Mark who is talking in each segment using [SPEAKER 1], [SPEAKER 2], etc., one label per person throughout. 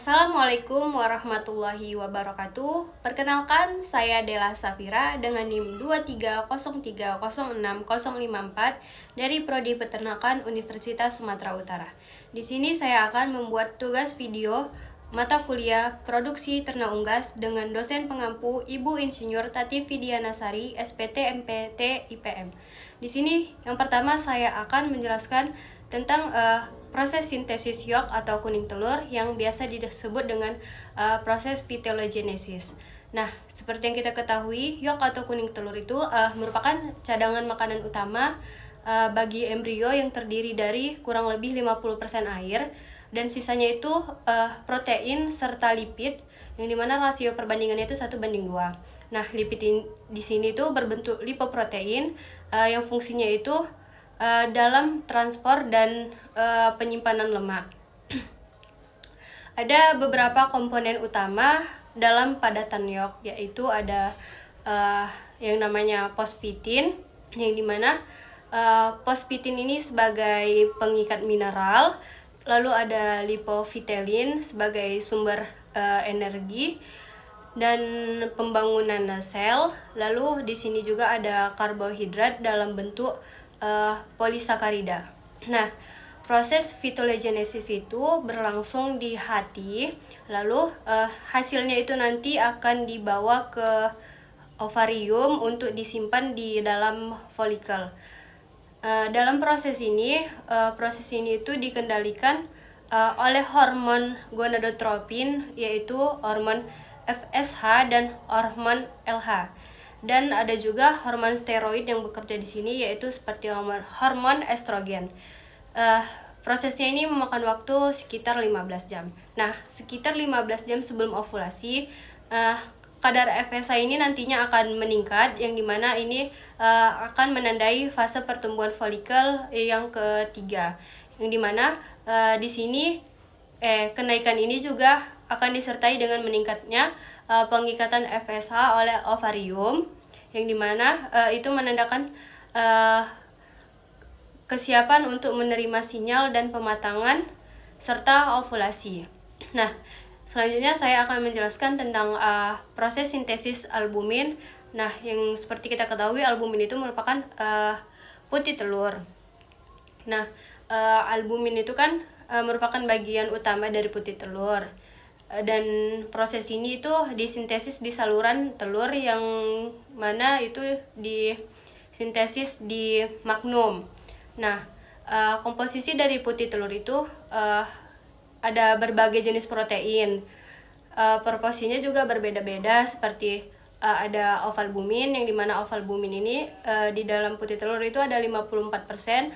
[SPEAKER 1] Assalamualaikum warahmatullahi wabarakatuh. Perkenalkan, saya Dela Safira dengan NIM 230306054 dari Prodi Peternakan Universitas Sumatera Utara. Di sini saya akan membuat tugas video mata kuliah Produksi Ternak Unggas dengan dosen pengampu Ibu Insinyur Tati Fidianasari, SPT MPT IPM. Di sini yang pertama saya akan menjelaskan tentang proses sintesis yolk atau kuning telur yang biasa disebut dengan proses phytogenesis. Nah, seperti yang kita ketahui, yolk atau kuning telur itu merupakan cadangan makanan utama bagi embrio yang terdiri dari kurang lebih 50% air dan sisanya itu protein serta lipid yang dimana rasio perbandingannya itu 1:2. Nah, lipid di sini itu berbentuk lipoprotein yang fungsinya itu dalam transport dan penyimpanan lemak. Ada beberapa komponen utama dalam padatan yolk, yaitu ada yang namanya fosfitin, yang dimana fosfitin ini sebagai pengikat mineral, lalu ada lipofitelin sebagai sumber energi dan pembangunan sel. Lalu di sini juga ada karbohidrat dalam bentuk polisakarida. Nah, proses phytogenesis itu berlangsung di hati, lalu hasilnya itu nanti akan dibawa ke ovarium untuk disimpan di dalam folikel. Dalam proses ini itu dikendalikan oleh hormon gonadotropin, yaitu hormon FSH dan hormon LH. Dan ada juga hormon steroid yang bekerja di sini, yaitu seperti hormon estrogen. Prosesnya ini memakan waktu sekitar 15 jam. Nah, sekitar 15 jam sebelum ovulasi, kadar FSH ini nantinya akan meningkat, yang dimana ini akan menandai fase pertumbuhan folikel yang ketiga, yang dimana di sini kenaikan ini juga akan disertai dengan meningkatnya pengikatan FSH oleh ovarium, yang dimana itu menandakan kesiapan untuk menerima sinyal dan pematangan serta ovulasi. Nah, selanjutnya saya akan menjelaskan tentang proses sintesis albumin. Nah, yang seperti kita ketahui, albumin itu merupakan putih telur. Nah, albumin itu kan merupakan bagian utama dari putih telur. Dan proses ini itu disintesis di saluran telur, yang mana itu disintesis di magnum. Nah, komposisi dari putih telur itu ada berbagai jenis protein. Proporsinya juga berbeda-beda, seperti ada ovalbumin, yang dimana ovalbumin ini di dalam putih telur itu ada 54%,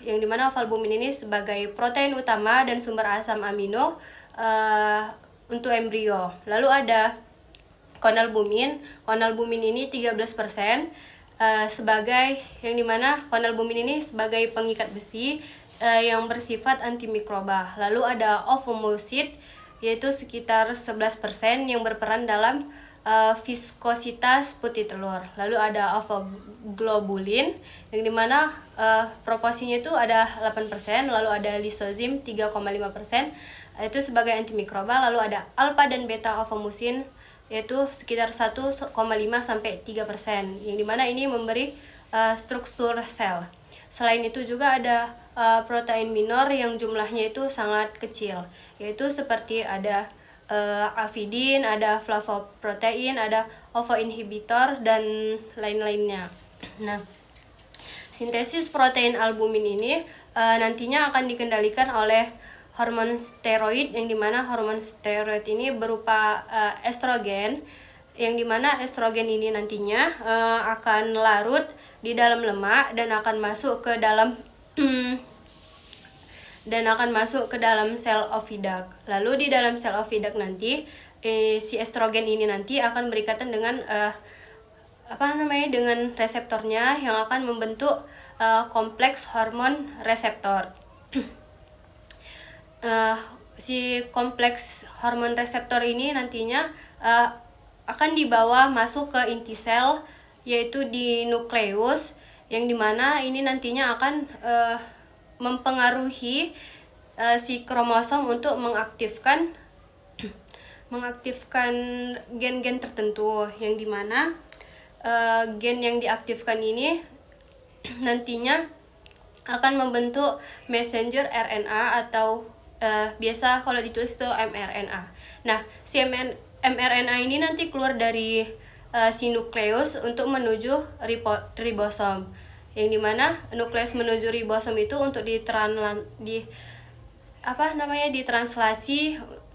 [SPEAKER 1] yang dimana ovalbumin ini sebagai protein utama dan sumber asam amino untuk embrio. Lalu ada konalbumin. Konalbumin ini 13%, sebagai yang dimana konalbumin ini sebagai pengikat besi yang bersifat antimikroba. Lalu ada ovomucin, yaitu sekitar 11% yang berperan dalam viskositas putih telur. Lalu ada ovoglobulin, yang dimana proporsinya itu ada 8%. Lalu ada lisozim 3,5%, itu sebagai antimikroba. Lalu ada alfa dan beta ovomucin, yaitu sekitar 1,5 sampai 3%, yang dimana ini memberi struktur sel. Selain itu juga ada protein minor yang jumlahnya itu sangat kecil, yaitu seperti ada avidin, ada flavoprotein, ada ovoinhibitor, dan lain-lainnya. Nah, sintesis protein albumin ini nantinya akan dikendalikan oleh hormon steroid, yang dimana hormon steroid ini berupa estrogen, yang dimana estrogen ini nantinya akan larut di dalam lemak dan akan masuk ke dalam sel oviduct. Lalu di dalam sel oviduct nanti si estrogen ini nanti akan berikatan dengan dengan reseptornya, yang akan membentuk kompleks hormon reseptor. Si kompleks hormon reseptor ini nantinya akan dibawa masuk ke inti sel, yaitu di nukleus, yang dimana ini nantinya akan mempengaruhi si kromosom untuk mengaktifkan mengaktifkan gen-gen tertentu, yang dimana gen yang diaktifkan ini nantinya akan membentuk messenger RNA atau biasa kalau ditulis itu mRNA. Nah, si mRNA ini nanti keluar dari si nukleus untuk menuju ribosom. Yang dimana nukleus menuju ribosom itu untuk ditranslasi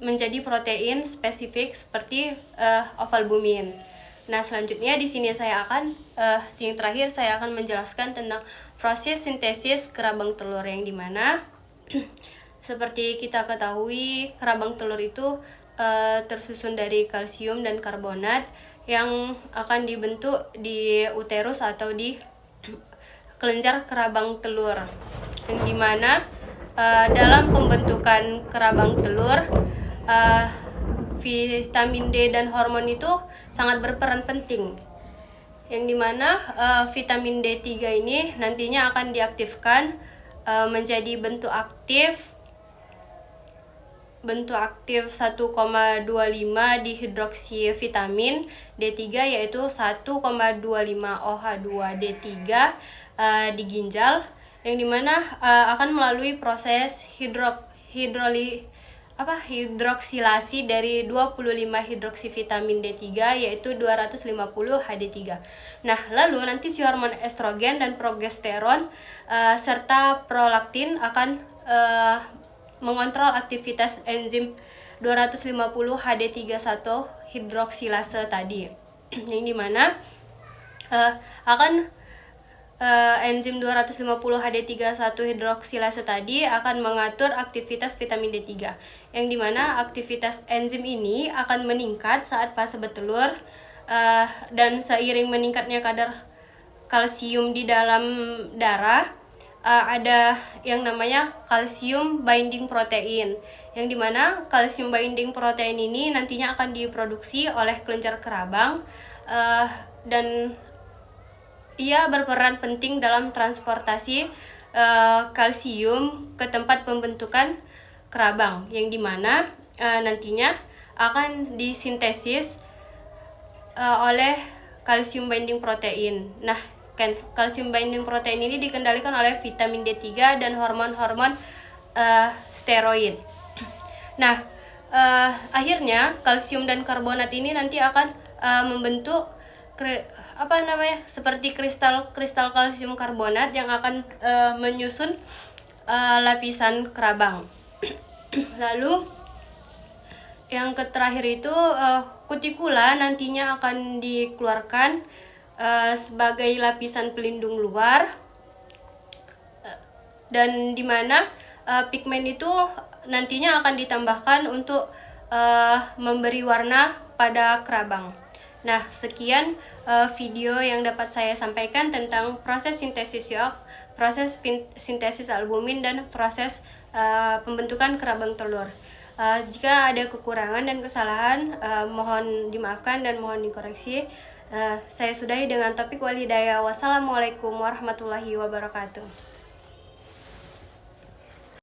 [SPEAKER 1] menjadi protein spesifik seperti ovalbumin. Nah, selanjutnya di sini yang terakhir saya akan menjelaskan tentang proses sintesis kerabang telur, yang dimana seperti kita ketahui kerabang telur itu tersusun dari kalsium dan karbonat yang akan dibentuk di uterus atau di kelenjar kerabang telur, yang dimana dalam pembentukan kerabang telur vitamin D dan hormon itu sangat berperan penting, yang dimana vitamin D3 ini nantinya akan diaktifkan menjadi bentuk aktif 1,25 dihidroksi vitamin D3, yaitu 1,25 OH2 D3 di ginjal, yang dimana akan melalui proses hidroksilasi dari 25 hidroksi vitamin D3, yaitu 250 HD3. Nah, lalu nanti si hormon estrogen dan progesteron serta prolaktin akan mengontrol aktivitas enzim 250 HD31 hidroksilase tadi, yang dimana enzim 250 HD31 hidroksilase tadi akan mengatur aktivitas vitamin D3, yang dimana aktivitas enzim ini akan meningkat saat fase bertelur, dan seiring meningkatnya kadar kalsium di dalam darah ada yang namanya kalsium binding protein, yang dimana kalsium binding protein ini nantinya akan diproduksi oleh kelenjar kerabang, dan ia berperan penting dalam transportasi kalsium ke tempat pembentukan kerabang, yang dimana nantinya akan disintesis oleh kalsium binding protein. Nah, kalsium binding protein ini dikendalikan oleh vitamin D3 dan hormon-hormon steroid. Nah, akhirnya kalsium dan karbonat ini nanti akan membentuk seperti kristal kalsium karbonat yang akan menyusun lapisan kerabang. Lalu yang terakhir itu kutikula nantinya akan dikeluarkan sebagai lapisan pelindung luar, dan dimana pigmen itu nantinya akan ditambahkan untuk memberi warna pada kerabang. Nah, sekian video yang dapat saya sampaikan tentang proses sintesis yolk, proses sintesis albumin, dan proses pembentukan kerabang telur. Jika ada kekurangan dan kesalahan, mohon dimaafkan dan mohon dikoreksi. Saya sudahi dengan topik wal hidayah. Wassalamualaikum warahmatullahi wabarakatuh.